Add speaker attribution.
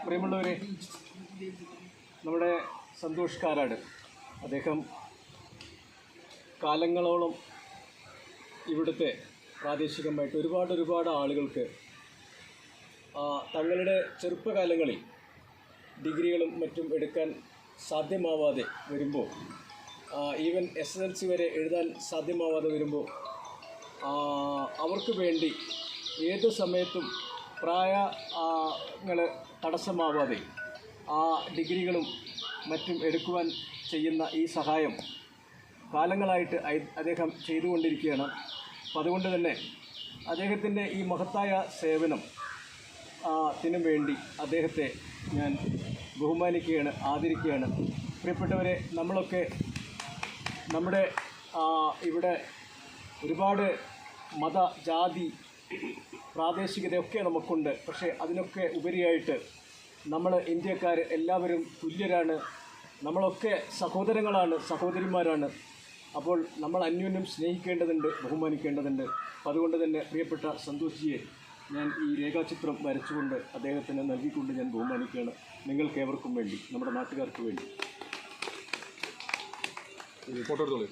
Speaker 1: പ്രിയമുള്ളവരെ, നമ്മുടെ സന്തോഷ് കാരാട് അദ്ദേഹം കാലങ്ങളോളം ഇവിടുത്തെ പ്രാദേശികമായിട്ട് ഒരുപാട് ആളുകൾക്ക് തങ്ങളുടെ ചെറുപ്പകാലങ്ങളിൽ ഡിഗ്രികളും മറ്റും എടുക്കാൻ സാധ്യമാവാതെ വരുമ്പോൾ, ഈവൻ SSLC വരെ എഴുതാൻ സാധ്യമാവാതെ വരുമ്പോൾ അവർക്ക് വേണ്ടി ഏത് സമയത്തും പ്രായങ്ങൾ തടസ്സമാവാതെ ആ ഡിഗ്രികളും മറ്റും എടുക്കുവാൻ ചെയ്യുന്ന ഈ സഹായം കാലങ്ങളായിട്ട് അദ്ദേഹം ചെയ്തുകൊണ്ടിരിക്കുകയാണ്. അപ്പം അതുകൊണ്ട് തന്നെ അദ്ദേഹത്തിൻ്റെ ഈ മഹത്തായ സേവനം ത്തിനു വേണ്ടി അദ്ദേഹത്തെ ഞാൻ ബഹുമാനിക്കുകയാണ്, ആദരിക്കുകയാണ്. പ്രിയപ്പെട്ടവരെ, നമ്മളൊക്കെ നമ്മുടെ ഇവിടെ ഒരുപാട് മത, ജാതി, പ്രാദേശികതയൊക്കെ നമുക്കുണ്ട്. പക്ഷേ അതിനൊക്കെ ഉപരിയായിട്ട് നമ്മൾ ഇന്ത്യക്കാർ എല്ലാവരും തുല്യരാണ്. നമ്മളൊക്കെ സഹോദരങ്ങളാണ്, സഹോദരിമാരാണ്. അപ്പോൾ നമ്മൾ അന്യോന്യം സ്നേഹിക്കേണ്ടതുണ്ട്, ബഹുമാനിക്കേണ്ടതുണ്ട്. അപ്പോൾ അതുകൊണ്ട് തന്നെ പ്രിയപ്പെട്ട സന്തോഷിയെ ഞാൻ ഈ രേഖാചിത്രം വരച്ചുകൊണ്ട് അദ്ദേഹത്തിന് നൽകിക്കൊണ്ട് ഞാൻ ബഹുമാനിക്കുകയാണ്. നിങ്ങൾക്കേവർക്കും വേണ്ടി, നമ്മുടെ നാട്ടുകാർക്ക് വേണ്ടി.
Speaker 2: ഫോട്ടോ എടുത്തോളൂ.